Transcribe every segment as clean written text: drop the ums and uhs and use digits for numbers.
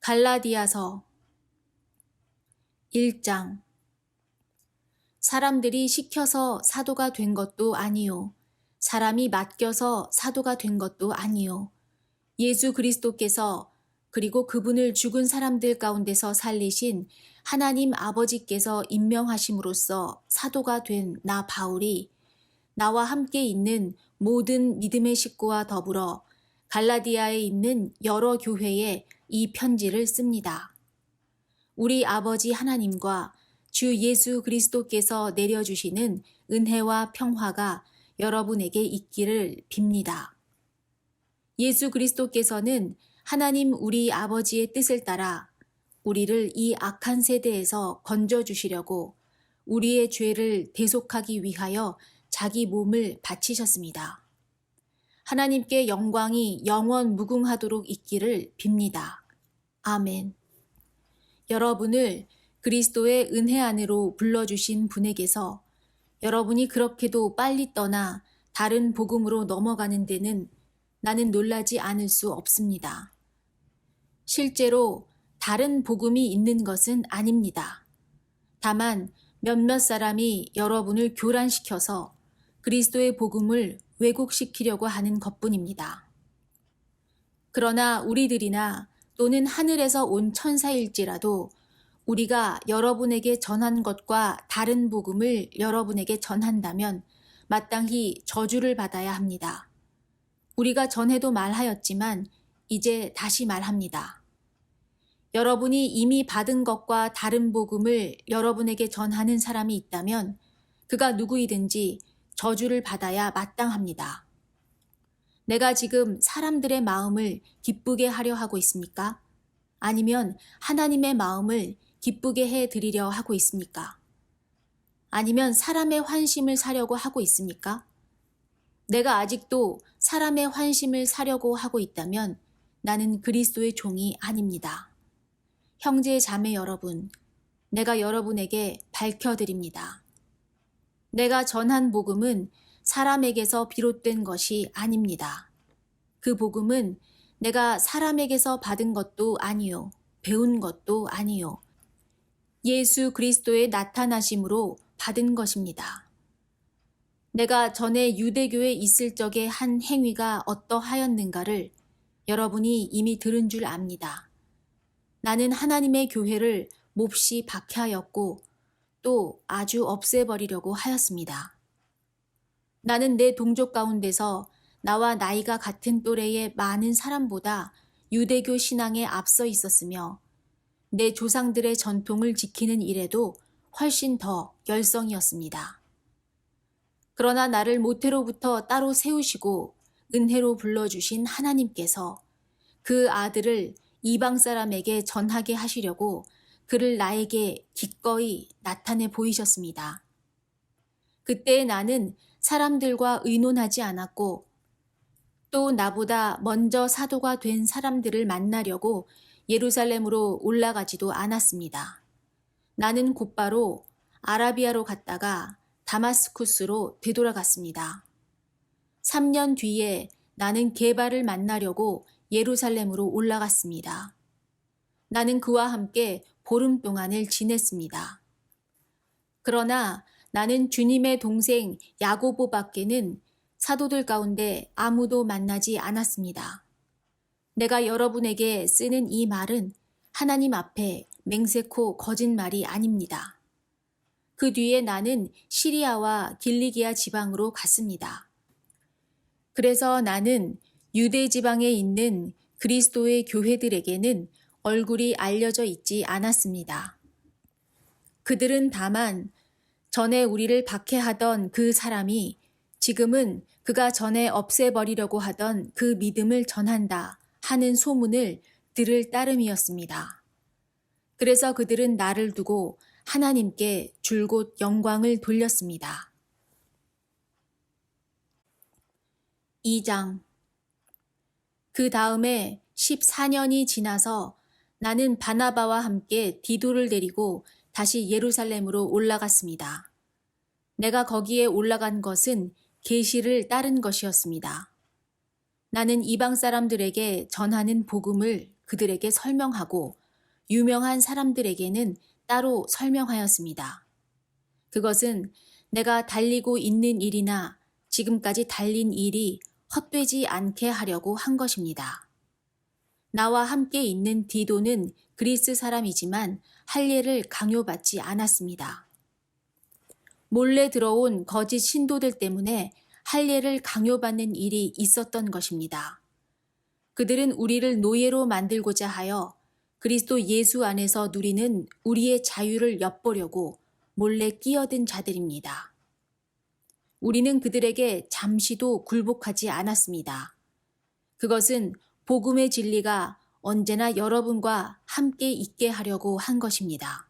갈라디아서 1장. 사람들이 시켜서 사도가 된 것도 아니요 사람이 맡겨서 사도가 된 것도 아니요 예수 그리스도께서 그리고 그분을 죽은 사람들 가운데서 살리신 하나님 아버지께서 임명하심으로써 사도가 된 나 바울이 나와 함께 있는 모든 믿음의 식구와 더불어 갈라디아에 있는 여러 교회에 이 편지를 씁니다. 우리 아버지 하나님과 주 예수 그리스도께서 내려주시는 은혜와 평화가 여러분에게 있기를 빕니다. 예수 그리스도께서는 하나님 우리 아버지의 뜻을 따라 우리를 이 악한 세대에서 건져주시려고 우리의 죄를 대속하기 위하여 자기 몸을 바치셨습니다. 하나님께 영광이 영원 무궁하도록 있기를 빕니다. 아멘. 여러분을 그리스도의 은혜 안으로 불러주신 분에게서 여러분이 그렇게도 빨리 떠나 다른 복음으로 넘어가는 데는 나는 놀라지 않을 수 없습니다. 실제로 다른 복음이 있는 것은 아닙니다. 다만 몇몇 사람이 여러분을 교란시켜서 그리스도의 복음을 왜곡시키려고 하는 것뿐입니다. 그러나 우리들이나 또는 하늘에서 온 천사일지라도 우리가 여러분에게 전한 것과 다른 복음을 여러분에게 전한다면 마땅히 저주를 받아야 합니다. 우리가 전에도 말하였지만 이제 다시 말합니다. 여러분이 이미 받은 것과 다른 복음을 여러분에게 전하는 사람이 있다면 그가 누구이든지 저주를 받아야 마땅합니다. 내가 지금 사람들의 마음을 기쁘게 하려 하고 있습니까? 아니면 하나님의 마음을 기쁘게 해드리려 하고 있습니까? 아니면 사람의 환심을 사려고 하고 있습니까? 내가 아직도 사람의 환심을 사려고 하고 있다면 나는 그리스도의 종이 아닙니다. 형제 자매 여러분, 내가 여러분에게 밝혀드립니다. 내가 전한 복음은 사람에게서 비롯된 것이 아닙니다. 그 복음은 내가 사람에게서 받은 것도 아니요, 배운 것도 아니요, 예수 그리스도의 나타나심으로 받은 것입니다. 내가 전에 유대교에 있을 적에 한 행위가 어떠하였는가를 여러분이 이미 들은 줄 압니다. 나는 하나님의 교회를 몹시 박해하였고 또 아주 없애버리려고 하였습니다. 나는 내 동족 가운데서 나와 나이가 같은 또래의 많은 사람보다 유대교 신앙에 앞서 있었으며 내 조상들의 전통을 지키는 일에도 훨씬 더 열성이었습니다. 그러나 나를 모태로부터 따로 세우시고 은혜로 불러주신 하나님께서 그 아들을 이방 사람에게 전하게 하시려고 그를 나에게 기꺼이 나타내 보이셨습니다. 그때 나는 사람들과 의논하지 않았고 또 나보다 먼저 사도가 된 사람들을 만나려고 예루살렘으로 올라가지도 않았습니다. 나는 곧바로 아라비아로 갔다가 다마스쿠스로 되돌아갔습니다. 3년 뒤에 나는 게바를 만나려고 예루살렘으로 올라갔습니다. 나는 그와 함께 보름 동안을 지냈습니다. 그러나 나는 주님의 동생 야고보밖에는 사도들 가운데 아무도 만나지 않았습니다. 내가 여러분에게 쓰는 이 말은 하나님 앞에 맹세코 거짓말이 아닙니다. 그 뒤에 나는 시리아와 길리기아 지방으로 갔습니다. 그래서 나는 유대 지방에 있는 그리스도의 교회들에게는 얼굴이 알려져 있지 않았습니다. 그들은 다만 전에 우리를 박해하던 그 사람이 지금은 그가 전에 없애버리려고 하던 그 믿음을 전한다 하는 소문을 들을 따름이었습니다. 그래서 그들은 나를 두고 하나님께 줄곧 영광을 돌렸습니다. 2장. 그 다음에 14년이 지나서 나는 바나바와 함께 디도를 데리고 다시 예루살렘으로 올라갔습니다. 내가 거기에 올라간 것은 계시를 따른 것이었습니다. 나는 이방 사람들에게 전하는 복음을 그들에게 설명하고 유명한 사람들에게는 따로 설명하였습니다. 그것은 내가 달리고 있는 일이나 지금까지 달린 일이 헛되지 않게 하려고 한 것입니다. 나와 함께 있는 디도는 그리스 사람이지만 할례를 강요받지 않았습니다. 몰래 들어온 거짓 신도들 때문에 할례를 강요받는 일이 있었던 것입니다. 그들은 우리를 노예로 만들고자 하여 그리스도 예수 안에서 누리는 우리의 자유를 엿보려고 몰래 끼어든 자들입니다. 우리는 그들에게 잠시도 굴복하지 않았습니다. 그것은 복음의 진리가 언제나 여러분과 함께 있게 하려고 한 것입니다.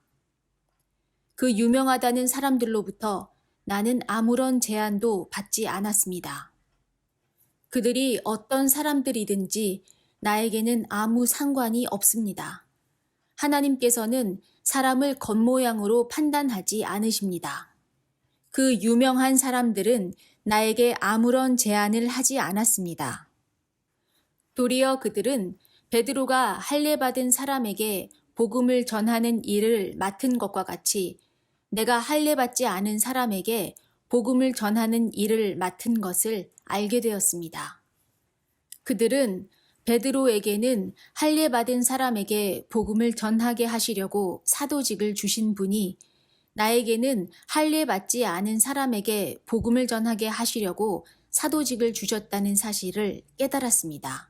그 유명하다는 사람들로부터 나는 아무런 제한도 받지 않았습니다. 그들이 어떤 사람들이든지 나에게는 아무 상관이 없습니다. 하나님께서는 사람을 겉모양으로 판단하지 않으십니다. 그 유명한 사람들은 나에게 아무런 제한을 하지 않았습니다. 도리어 그들은 베드로가 할례받은 사람에게 복음을 전하는 일을 맡은 것과 같이 내가 할례받지 않은 사람에게 복음을 전하는 일을 맡은 것을 알게 되었습니다. 그들은 베드로에게는 할례받은 사람에게 복음을 전하게 하시려고 사도직을 주신 분이 나에게는 할례받지 않은 사람에게 복음을 전하게 하시려고 사도직을 주셨다는 사실을 깨달았습니다.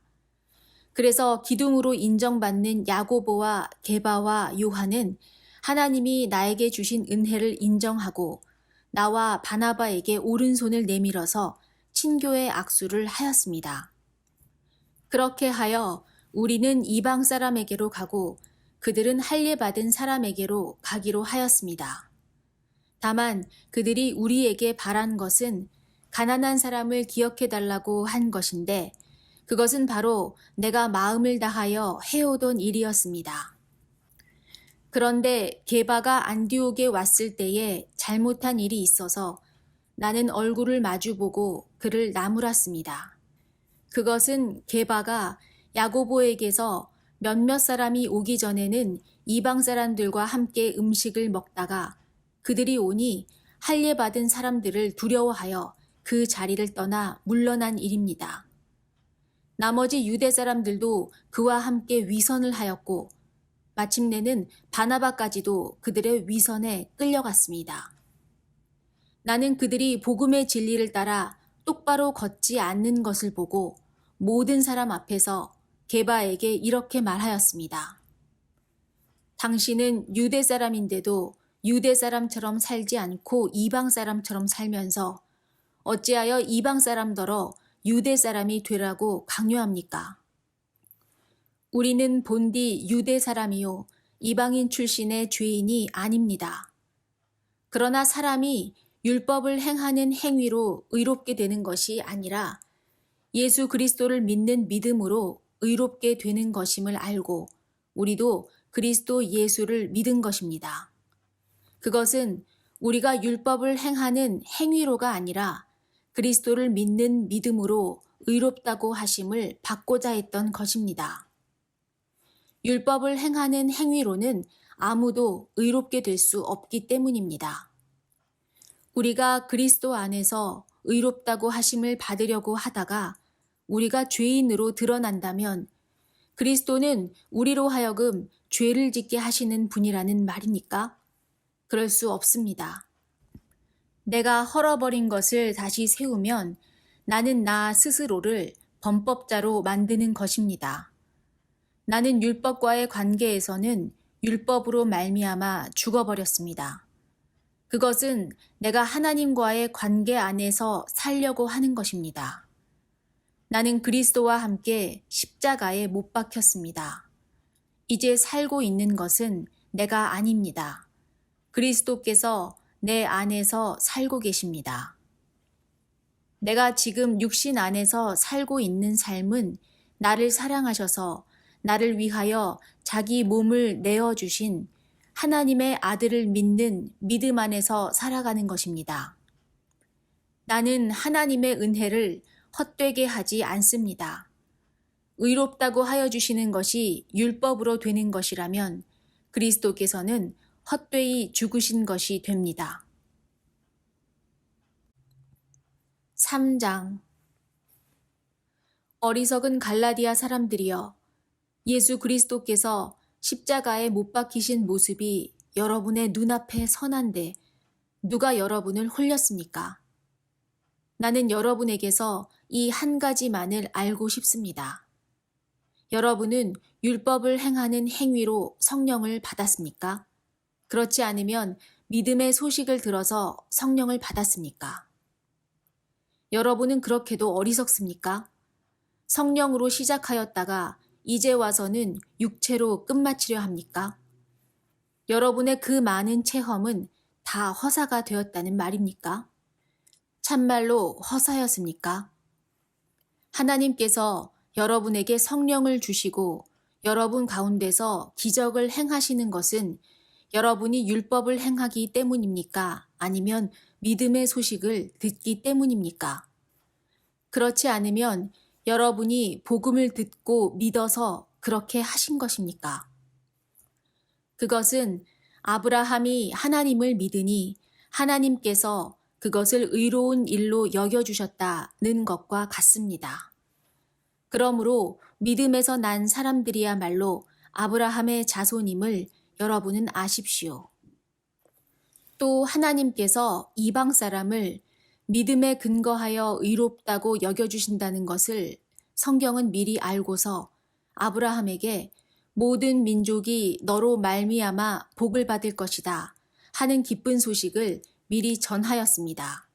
그래서 기둥으로 인정받는 야고보와 게바와 요한은 하나님이 나에게 주신 은혜를 인정하고 나와 바나바에게 오른손을 내밀어서 친교의 악수를 하였습니다. 그렇게 하여 우리는 이방 사람에게로 가고 그들은 할례받은 사람에게로 가기로 하였습니다. 다만 그들이 우리에게 바란 것은 가난한 사람을 기억해달라고 한 것인데 그것은 바로 내가 마음을 다하여 해오던 일이었습니다. 그런데 게바가 안디옥에 왔을 때에 잘못한 일이 있어서 나는 얼굴을 마주보고 그를 나무랐습니다. 그것은 게바가 야고보에게서 몇몇 사람이 오기 전에는 이방 사람들과 함께 음식을 먹다가 그들이 오니 할례받은 사람들을 두려워하여 그 자리를 떠나 물러난 일입니다. 나머지 유대 사람들도 그와 함께 위선을 하였고 마침내는 바나바까지도 그들의 위선에 끌려갔습니다. 나는 그들이 복음의 진리를 따라 똑바로 걷지 않는 것을 보고 모든 사람 앞에서 게바에게 이렇게 말하였습니다. 당신은 유대 사람인데도 유대 사람처럼 살지 않고 이방 사람처럼 살면서 어찌하여 이방 사람더러 유대 사람이 되라고 강요합니까? 우리는 본디 유대 사람이요 이방인 출신의 죄인이 아닙니다. 그러나 사람이 율법을 행하는 행위로 의롭게 되는 것이 아니라 예수 그리스도를 믿는 믿음으로 의롭게 되는 것임을 알고 우리도 그리스도 예수를 믿은 것입니다. 그것은 우리가 율법을 행하는 행위로가 아니라 그리스도를 믿는 믿음으로 의롭다고 하심을 받고자 했던 것입니다. 율법을 행하는 행위로는 아무도 의롭게 될 수 없기 때문입니다. 우리가 그리스도 안에서 의롭다고 하심을 받으려고 하다가 우리가 죄인으로 드러난다면 그리스도는 우리로 하여금 죄를 짓게 하시는 분이라는 말입니까? 그럴 수 없습니다. 내가 헐어버린 것을 다시 세우면 나는 나 스스로를 범법자로 만드는 것입니다. 나는 율법과의 관계에서는 율법으로 말미암아 죽어버렸습니다. 그것은 내가 하나님과의 관계 안에서 살려고 하는 것입니다. 나는 그리스도와 함께 십자가에 못 박혔습니다. 이제 살고 있는 것은 내가 아닙니다. 그리스도께서 내 안에서 살고 계십니다. 내가 지금 육신 안에서 살고 있는 삶은 나를 사랑하셔서 나를 위하여 자기 몸을 내어주신 하나님의 아들을 믿는 믿음 안에서 살아가는 것입니다. 나는 하나님의 은혜를 헛되게 하지 않습니다. 의롭다고 하여 주시는 것이 율법으로 되는 것이라면 그리스도께서는 헛되이 죽으신 것이 됩니다. 3장. 어리석은 갈라디아 사람들이여, 예수 그리스도께서 십자가에 못 박히신 모습이 여러분의 눈앞에 선한데 누가 여러분을 홀렸습니까? 나는 여러분에게서 이 한 가지만을 알고 싶습니다. 여러분은 율법을 행하는 행위로 성령을 받았습니까? 그렇지 않으면 믿음의 소식을 들어서 성령을 받았습니까? 여러분은 그렇게도 어리석습니까? 성령으로 시작하였다가 이제 와서는 육체로 끝마치려 합니까? 여러분의 그 많은 체험은 다 허사가 되었다는 말입니까? 참말로 허사였습니까? 하나님께서 여러분에게 성령을 주시고 여러분 가운데서 기적을 행하시는 것은 여러분이 율법을 행하기 때문입니까? 아니면 믿음의 소식을 듣기 때문입니까? 그렇지 않으면 여러분이 복음을 듣고 믿어서 그렇게 하신 것입니까? 그것은 아브라함이 하나님을 믿으니 하나님께서 그것을 의로운 일로 여겨주셨다는 것과 같습니다. 그러므로 믿음에서 난 사람들이야말로 아브라함의 자손임을 여러분은 아십시오. 또 하나님께서 이방 사람을 믿음에 근거하여 의롭다고 여겨주신다는 것을 성경은 미리 알고서 아브라함에게 모든 민족이 너로 말미암아 복을 받을 것이다 하는 기쁜 소식을 미리 전하였습니다.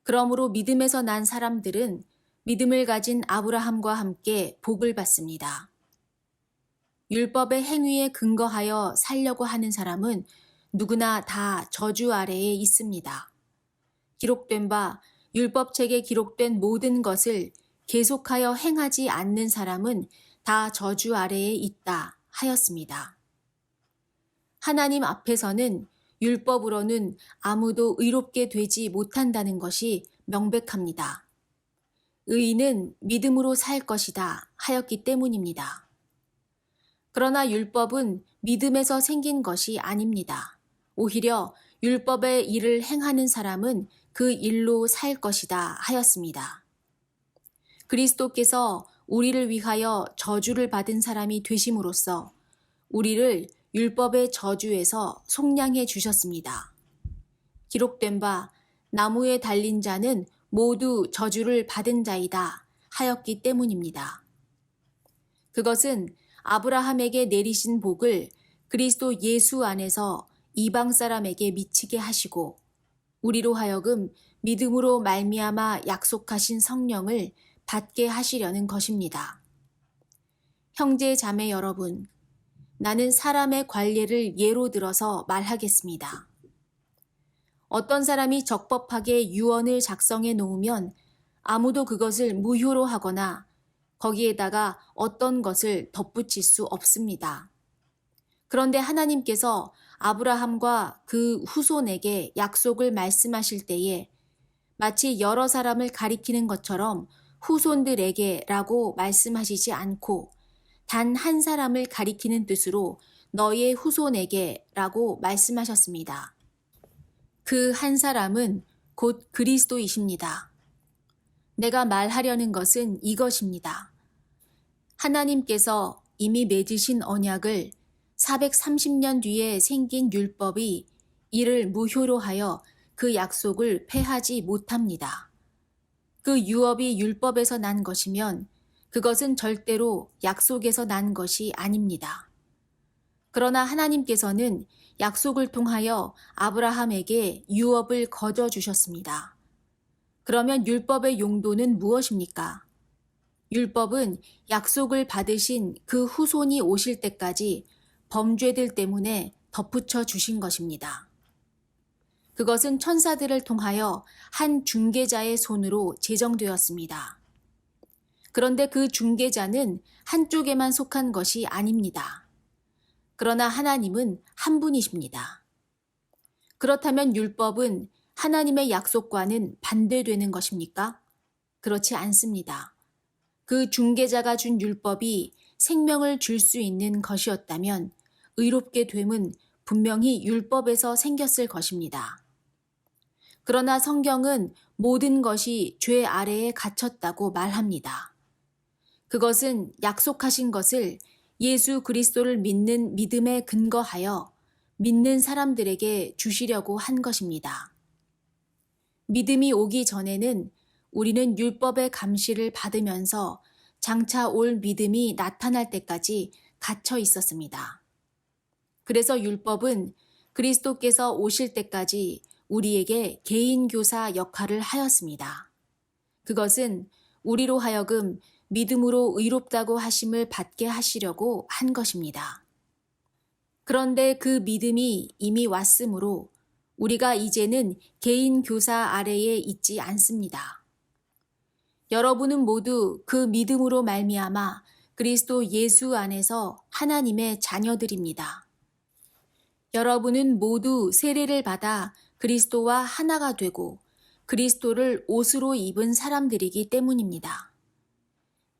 그러므로 믿음에서 난 사람들은 믿음을 가진 아브라함과 함께 복을 받습니다. 율법의 행위에 근거하여 살려고 하는 사람은 누구나 다 저주 아래에 있습니다. 기록된 바 율법책에 기록된 모든 것을 계속하여 행하지 않는 사람은 다 저주 아래에 있다 하였습니다. 하나님 앞에서는 율법으로는 아무도 의롭게 되지 못한다는 것이 명백합니다. 의인은 믿음으로 살 것이다 하였기 때문입니다. 그러나 율법은 믿음에서 생긴 것이 아닙니다. 오히려 율법의 일을 행하는 사람은 그 일로 살 것이다 하였습니다. 그리스도께서 우리를 위하여 저주를 받은 사람이 되심으로써 우리를 율법의 저주에서 속량해 주셨습니다. 기록된 바 나무에 달린 자는 모두 저주를 받은 자이다 하였기 때문입니다. 그것은 아브라함에게 내리신 복을 그리스도 예수 안에서 이방 사람에게 미치게 하시고 우리로 하여금 믿음으로 말미암아 약속하신 성령을 받게 하시려는 것입니다. 형제 자매 여러분, 나는 사람의 관례를 예로 들어서 말하겠습니다. 어떤 사람이 적법하게 유언을 작성해 놓으면 아무도 그것을 무효로 하거나 거기에다가 어떤 것을 덧붙일 수 없습니다. 그런데 하나님께서 아브라함과 그 후손에게 약속을 말씀하실 때에 마치 여러 사람을 가리키는 것처럼 후손들에게라고 말씀하시지 않고 단 한 사람을 가리키는 뜻으로 너의 후손에게라고 말씀하셨습니다. 그 한 사람은 곧 그리스도이십니다. 내가 말하려는 것은 이것입니다. 하나님께서 이미 맺으신 언약을 430년 뒤에 생긴 율법이 이를 무효로 하여 그 약속을 폐하지 못합니다. 그 유업이 율법에서 난 것이면 그것은 절대로 약속에서 난 것이 아닙니다. 그러나 하나님께서는 약속을 통하여 아브라함에게 유업을 거저 주셨습니다. 그러면 율법의 용도는 무엇입니까? 율법은 약속을 받으신 그 후손이 오실 때까지 범죄들 때문에 덧붙여 주신 것입니다. 그것은 천사들을 통하여 한 중개자의 손으로 제정되었습니다. 그런데 그 중개자는 한쪽에만 속한 것이 아닙니다. 그러나 하나님은 한 분이십니다. 그렇다면 율법은 하나님의 약속과는 반대되는 것입니까? 그렇지 않습니다. 그 중개자가 준 율법이 생명을 줄 수 있는 것이었다면 의롭게 됨은 분명히 율법에서 생겼을 것입니다. 그러나 성경은 모든 것이 죄 아래에 갇혔다고 말합니다. 그것은 약속하신 것을 예수 그리스도를 믿는 믿음에 근거하여 믿는 사람들에게 주시려고 한 것입니다. 믿음이 오기 전에는 우리는 율법의 감시를 받으면서 장차 올 믿음이 나타날 때까지 갇혀 있었습니다. 그래서 율법은 그리스도께서 오실 때까지 우리에게 개인교사 역할을 하였습니다. 그것은 우리로 하여금 믿음으로 의롭다고 하심을 받게 하시려고 한 것입니다. 그런데 그 믿음이 이미 왔으므로 우리가 이제는 개인교사 아래에 있지 않습니다. 여러분은 모두 그 믿음으로 말미암아 그리스도 예수 안에서 하나님의 자녀들입니다. 여러분은 모두 세례를 받아 그리스도와 하나가 되고 그리스도를 옷으로 입은 사람들이기 때문입니다.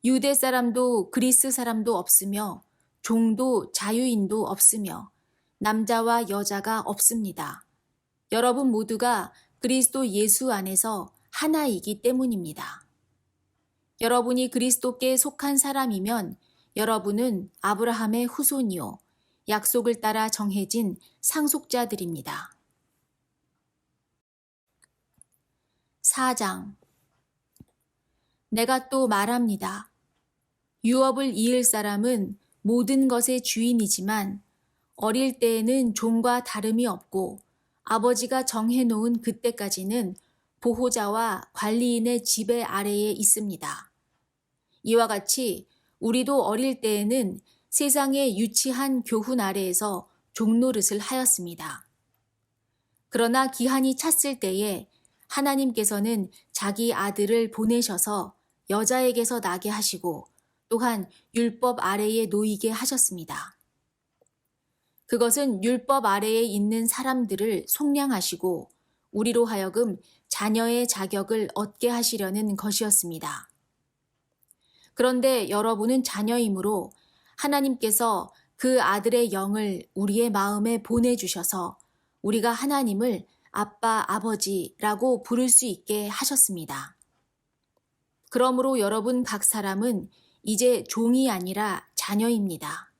유대 사람도 그리스 사람도 없으며 종도 자유인도 없으며 남자와 여자가 없습니다. 여러분 모두가 그리스도 예수 안에서 하나이기 때문입니다. 여러분이 그리스도께 속한 사람이면 여러분은 아브라함의 후손이요 약속을 따라 정해진 상속자들입니다. 4장 내가 또 말합니다. 유업을 이을 사람은 모든 것의 주인이지만 어릴 때에는 종과 다름이 없고 아버지가 정해놓은 그때까지는 보호자와 관리인의 지배 아래에 있습니다. 이와 같이 우리도 어릴 때에는 세상의 유치한 교훈 아래에서 종노릇을 하였습니다. 그러나 기한이 찼을 때에 하나님께서는 자기 아들을 보내셔서 여자에게서 나게 하시고 또한 율법 아래에 놓이게 하셨습니다. 그것은 율법 아래에 있는 사람들을 속량하시고 우리로 하여금 자녀의 자격을 얻게 하시려는 것이었습니다. 그런데 여러분은 자녀이므로 하나님께서 그 아들의 영을 우리의 마음에 보내주셔서 우리가 하나님을 아빠, 아버지라고 부를 수 있게 하셨습니다. 그러므로 여러분 각 사람은 이제 종이 아니라 자녀입니다.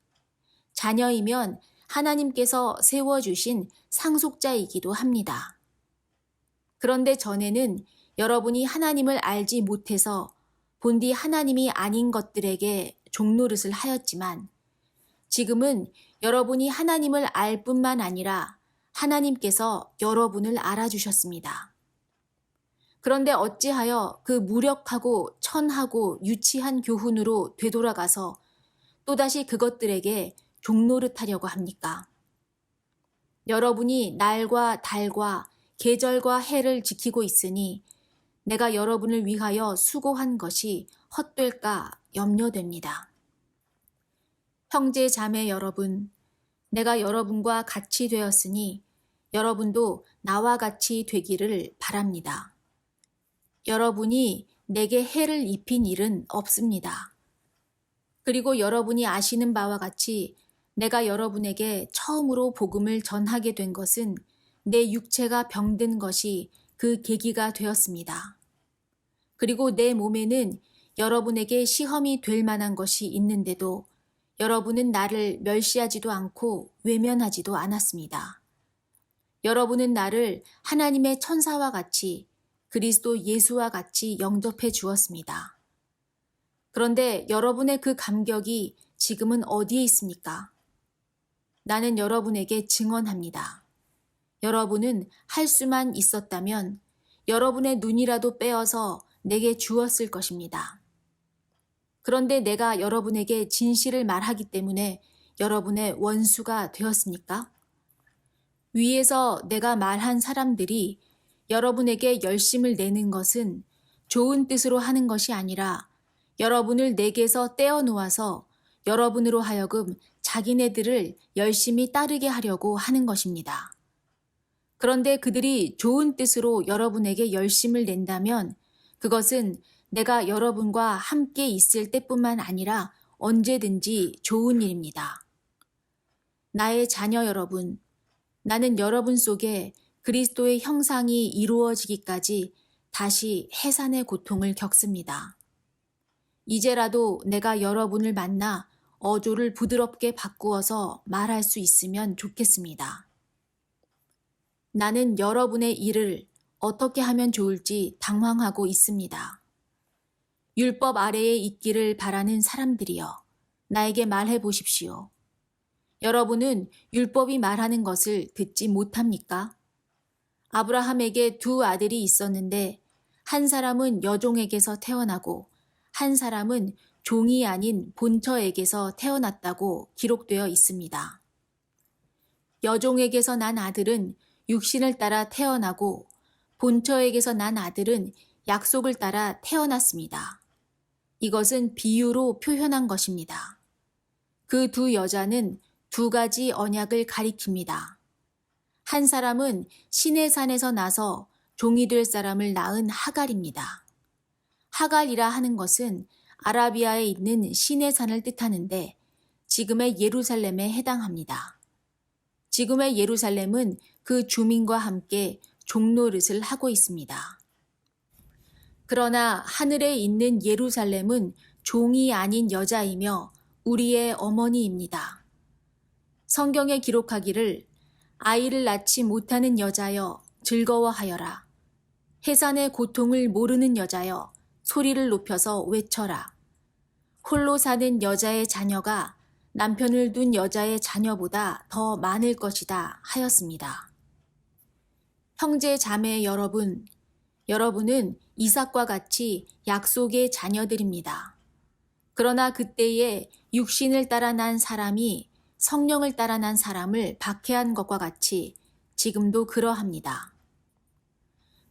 자녀이면 하나님께서 세워주신 상속자이기도 합니다. 그런데 전에는 여러분이 하나님을 알지 못해서 본디 하나님이 아닌 것들에게 종노릇을 하였지만 지금은 여러분이 하나님을 알 뿐만 아니라 하나님께서 여러분을 알아주셨습니다. 그런데 어찌하여 그 무력하고 천하고 유치한 교훈으로 되돌아가서 또다시 그것들에게 종노릇하려고 합니까? 여러분이 날과 달과 계절과 해를 지키고 있으니 내가 여러분을 위하여 수고한 것이 헛될까 염려됩니다. 형제 자매 여러분, 내가 여러분과 같이 되었으니 여러분도 나와 같이 되기를 바랍니다. 여러분이 내게 해를 입힌 일은 없습니다. 그리고 여러분이 아시는 바와 같이 내가 여러분에게 처음으로 복음을 전하게 된 것은 내 육체가 병든 것이 그 계기가 되었습니다. 그리고 내 몸에는 여러분에게 시험이 될 만한 것이 있는데도 여러분은 나를 멸시하지도 않고 외면하지도 않았습니다. 여러분은 나를 하나님의 천사와 같이 그리스도 예수와 같이 영접해 주었습니다. 그런데 여러분의 그 감격이 지금은 어디에 있습니까? 나는 여러분에게 증언합니다. 여러분은 할 수만 있었다면 여러분의 눈이라도 빼어서 내게 주었을 것입니다. 그런데 내가 여러분에게 진실을 말하기 때문에 여러분의 원수가 되었습니까? 위에서 내가 말한 사람들이 여러분에게 열심을 내는 것은 좋은 뜻으로 하는 것이 아니라 여러분을 내게서 떼어놓아서 여러분으로 하여금 자기네들을 열심히 따르게 하려고 하는 것입니다. 그런데 그들이 좋은 뜻으로 여러분에게 열심을 낸다면 그것은 내가 여러분과 함께 있을 때뿐만 아니라 언제든지 좋은 일입니다. 나의 자녀 여러분, 나는 여러분 속에 그리스도의 형상이 이루어지기까지 다시 해산의 고통을 겪습니다. 이제라도 내가 여러분을 만나 어조를 부드럽게 바꾸어서 말할 수 있으면 좋겠습니다. 나는 여러분의 일을 어떻게 하면 좋을지 당황하고 있습니다. 율법 아래에 있기를 바라는 사람들이여, 나에게 말해 보십시오. 여러분은 율법이 말하는 것을 듣지 못합니까? 아브라함에게 두 아들이 있었는데 한 사람은 여종에게서 태어나고 한 사람은 종이 아닌 본처에게서 태어났다고 기록되어 있습니다. 여종에게서 난 아들은 육신을 따라 태어나고 본처에게서 난 아들은 약속을 따라 태어났습니다. 이것은 비유로 표현한 것입니다. 그 두 여자는 두 가지 언약을 가리킵니다. 한 사람은 시내산에서 나서 종이 될 사람을 낳은 하갈입니다. 하갈이라 하는 것은 아라비아에 있는 시내산을 뜻하는데 지금의 예루살렘에 해당합니다. 지금의 예루살렘은 그 주민과 함께 종노릇을 하고 있습니다. 그러나 하늘에 있는 예루살렘은 종이 아닌 여자이며 우리의 어머니입니다. 성경에 기록하기를 아이를 낳지 못하는 여자여 즐거워하여라. 해산의 고통을 모르는 여자여 소리를 높여서 외쳐라. 홀로 사는 여자의 자녀가 남편을 둔 여자의 자녀보다 더 많을 것이다 하였습니다. 형제 자매 여러분, 여러분은 이삭과 같이 약속의 자녀들입니다. 그러나 그때에 육신을 따라 난 사람이 성령을 따라 난 사람을 박해한 것과 같이 지금도 그러합니다.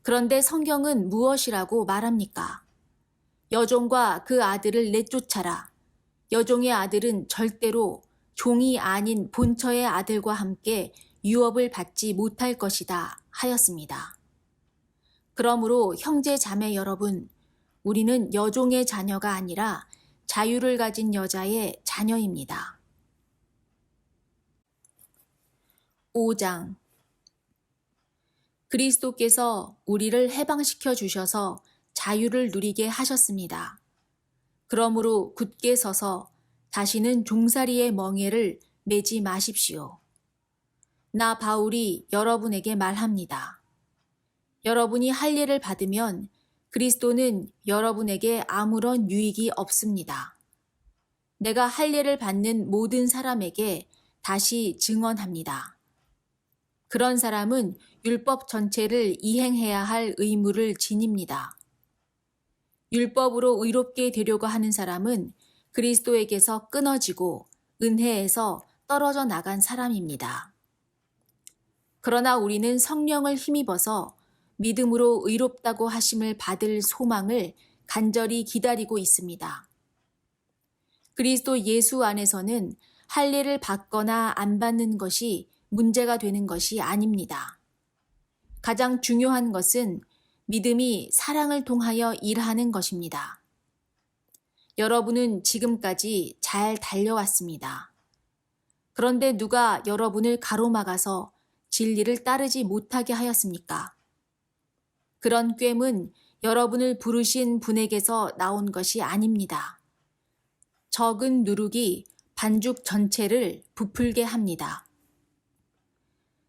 그런데 성경은 무엇이라고 말합니까? 여종과 그 아들을 내쫓아라. 여종의 아들은 절대로 종이 아닌 본처의 아들과 함께 유업을 받지 못할 것이다 하였습니다. 그러므로 형제 자매 여러분, 우리는 여종의 자녀가 아니라 자유를 가진 여자의 자녀입니다. 5장 그리스도께서 우리를 해방시켜 주셔서 자유를 누리게 하셨습니다. 그러므로 굳게 서서 다시는 종살이의 멍에를 매지 마십시오. 나 바울이 여러분에게 말합니다. 여러분이 할례를 받으면 그리스도는 여러분에게 아무런 유익이 없습니다. 내가 할례를 받는 모든 사람에게 다시 증언합니다. 그런 사람은 율법 전체를 이행해야 할 의무를 지닙니다. 율법으로 의롭게 되려고 하는 사람은 그리스도에게서 끊어지고 은혜에서 떨어져 나간 사람입니다. 그러나 우리는 성령을 힘입어서 믿음으로 의롭다고 하심을 받을 소망을 간절히 기다리고 있습니다. 그리스도 예수 안에서는 할례를 받거나 안 받는 것이 문제가 되는 것이 아닙니다. 가장 중요한 것은 믿음이 사랑을 통하여 일하는 것입니다. 여러분은 지금까지 잘 달려왔습니다. 그런데 누가 여러분을 가로막아서 진리를 따르지 못하게 하였습니까? 그런 꾀문 여러분을 부르신 분에게서 나온 것이 아닙니다. 적은 누룩이 반죽 전체를 부풀게 합니다.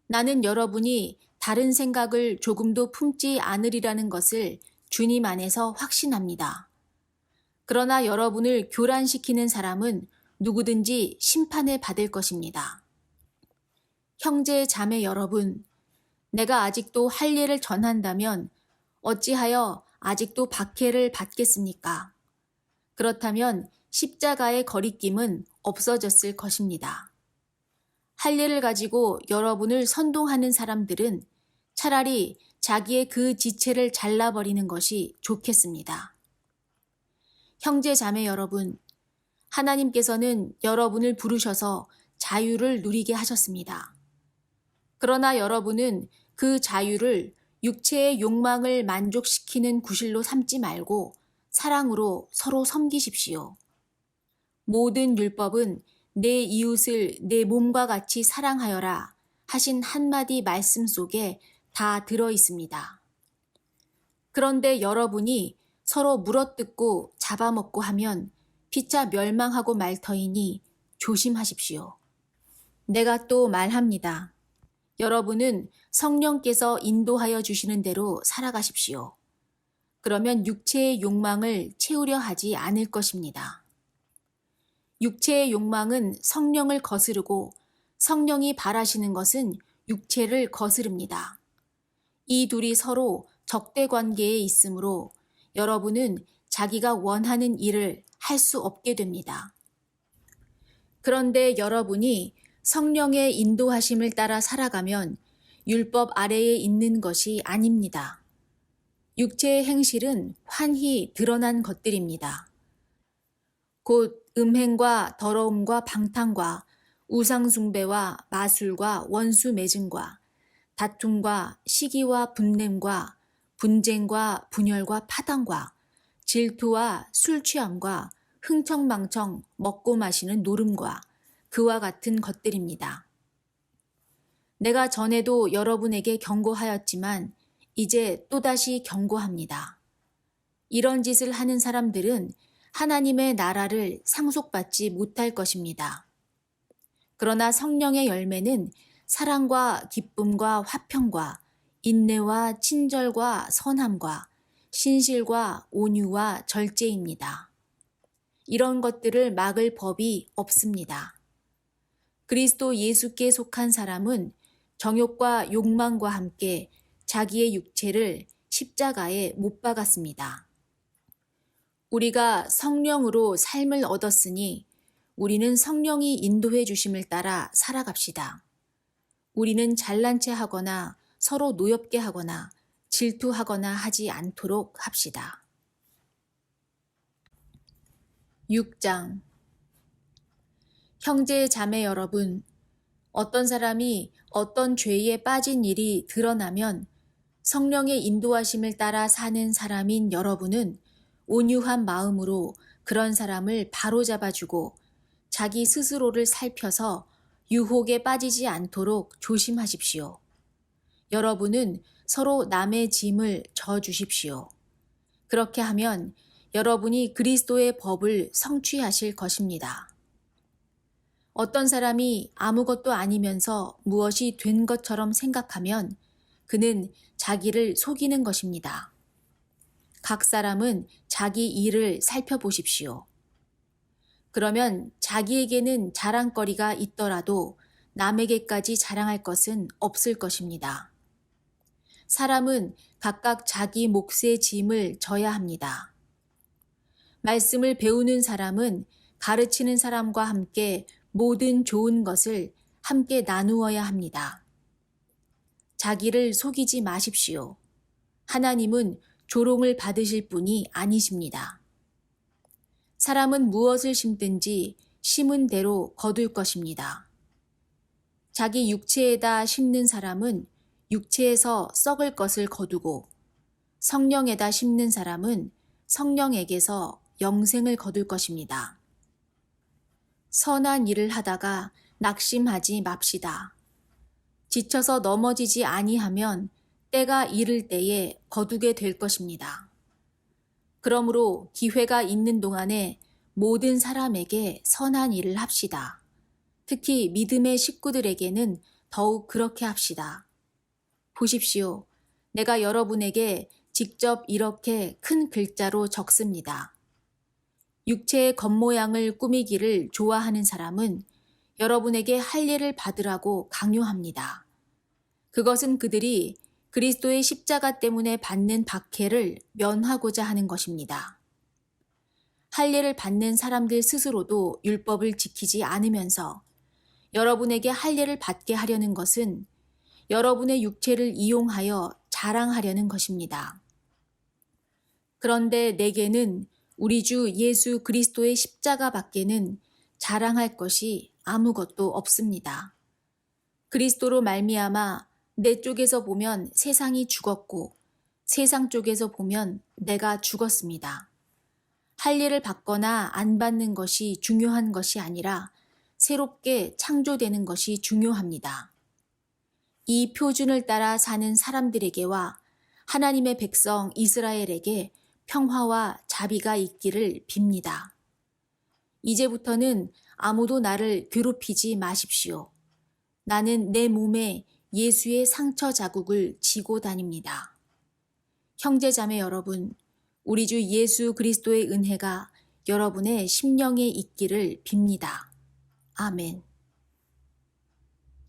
나는 여러분이 다른 생각을 조금도 품지 않으리라는 것을 주님 안에서 확신합니다. 그러나 여러분을 교란시키는 사람은 누구든지 심판을 받을 것입니다. 형제 자매 여러분, 내가 아직도 할례를 전한다면 어찌하여 아직도 박해를 받겠습니까? 그렇다면 십자가의 거리낌은 없어졌을 것입니다. 할례를 가지고 여러분을 선동하는 사람들은 차라리 자기의 그 지체를 잘라버리는 것이 좋겠습니다. 형제 자매 여러분, 하나님께서는 여러분을 부르셔서 자유를 누리게 하셨습니다. 그러나 여러분은 그 자유를 육체의 욕망을 만족시키는 구실로 삼지 말고 사랑으로 서로 섬기십시오. 모든 율법은 내 이웃을 내 몸과 같이 사랑하여라 하신 한마디 말씀 속에 다 들어 있습니다. 그런데 여러분이 서로 물어뜯고 잡아먹고 하면 피차 멸망하고 말 터이니 조심하십시오. 내가 또 말합니다. 여러분은 성령께서 인도하여 주시는 대로 살아가십시오. 그러면 육체의 욕망을 채우려 하지 않을 것입니다. 육체의 욕망은 성령을 거스르고 성령이 바라시는 것은 육체를 거스릅니다. 이 둘이 서로 적대 관계에 있으므로 여러분은 자기가 원하는 일을 할 수 없게 됩니다. 그런데 여러분이 성령의 인도하심을 따라 살아가면 율법 아래에 있는 것이 아닙니다. 육체의 행실은 환히 드러난 것들입니다. 곧 음행과 더러움과 방탕과 우상숭배와 마술과 원수 매증과 다툼과 시기와 분냄과 분쟁과 분열과 파당과 질투와 술 취함과 흥청망청 먹고 마시는 노름과 그와 같은 것들입니다. 내가 전에도 여러분에게 경고하였지만 이제 또다시 경고합니다. 이런 짓을 하는 사람들은 하나님의 나라를 상속받지 못할 것입니다. 그러나 성령의 열매는 사랑과 기쁨과 화평과 인내와 친절과 선함과 신실과 온유와 절제입니다. 이런 것들을 막을 법이 없습니다. 그리스도 예수께 속한 사람은 정욕과 욕망과 함께 자기의 육체를 십자가에 못 박았습니다. 우리가 성령으로 삶을 얻었으니 우리는 성령이 인도해 주심을 따라 살아갑시다. 우리는 잘난 체 하거나 서로 노엽게 하거나 질투하거나 하지 않도록 합시다. 6장 형제 자매 여러분, 어떤 사람이 어떤 죄에 빠진 일이 드러나면 성령의 인도하심을 따라 사는 사람인 여러분은 온유한 마음으로 그런 사람을 바로잡아주고 자기 스스로를 살펴서 유혹에 빠지지 않도록 조심하십시오. 여러분은 서로 남의 짐을 져주십시오. 그렇게 하면 여러분이 그리스도의 법을 성취하실 것입니다. 어떤 사람이 아무것도 아니면서 무엇이 된 것처럼 생각하면 그는 자기를 속이는 것입니다. 각 사람은 자기 일을 살펴보십시오. 그러면 자기에게는 자랑거리가 있더라도 남에게까지 자랑할 것은 없을 것입니다. 사람은 각각 자기 몫의 짐을 져야 합니다. 말씀을 배우는 사람은 가르치는 사람과 함께 모든 좋은 것을 함께 나누어야 합니다. 자기를 속이지 마십시오. 하나님은 조롱을 받으실 분이 아니십니다. 사람은 무엇을 심든지 심은 대로 거둘 것입니다. 자기 육체에다 심는 사람은 육체에서 썩을 것을 거두고 성령에다 심는 사람은 성령에게서 영생을 거둘 것입니다. 선한 일을 하다가 낙심하지 맙시다. 지쳐서 넘어지지 아니하면 때가 이를 때에 거두게 될 것입니다. 그러므로 기회가 있는 동안에 모든 사람에게 선한 일을 합시다. 특히 믿음의 식구들에게는 더욱 그렇게 합시다. 보십시오. 내가 여러분에게 직접 이렇게 큰 글자로 적습니다. 육체의 겉모양을 꾸미기를 좋아하는 사람은 여러분에게 할례를 받으라고 강요합니다. 그것은 그들이 그리스도의 십자가 때문에 받는 박해를 면하고자 하는 것입니다. 할례를 받는 사람들 스스로도 율법을 지키지 않으면서 여러분에게 할례를 받게 하려는 것은 여러분의 육체를 이용하여 자랑하려는 것입니다. 그런데 내게는 우리 주 예수 그리스도의 십자가 밖에는 자랑할 것이 아무것도 없습니다. 그리스도로 말미암아 내 쪽에서 보면 세상이 죽었고 세상 쪽에서 보면 내가 죽었습니다. 할 일을 받거나 안 받는 것이 중요한 것이 아니라 새롭게 창조되는 것이 중요합니다. 이 표준을 따라 사는 사람들에게와 하나님의 백성 이스라엘에게 평화와 자비가 있기를 빕니다. 이제부터는 아무도 나를 괴롭히지 마십시오. 나는 내 몸에 예수의 상처 자국을 지고 다닙니다. 형제자매 여러분, 우리 주 예수 그리스도의 은혜가 여러분의 심령에 있기를 빕니다. 아멘.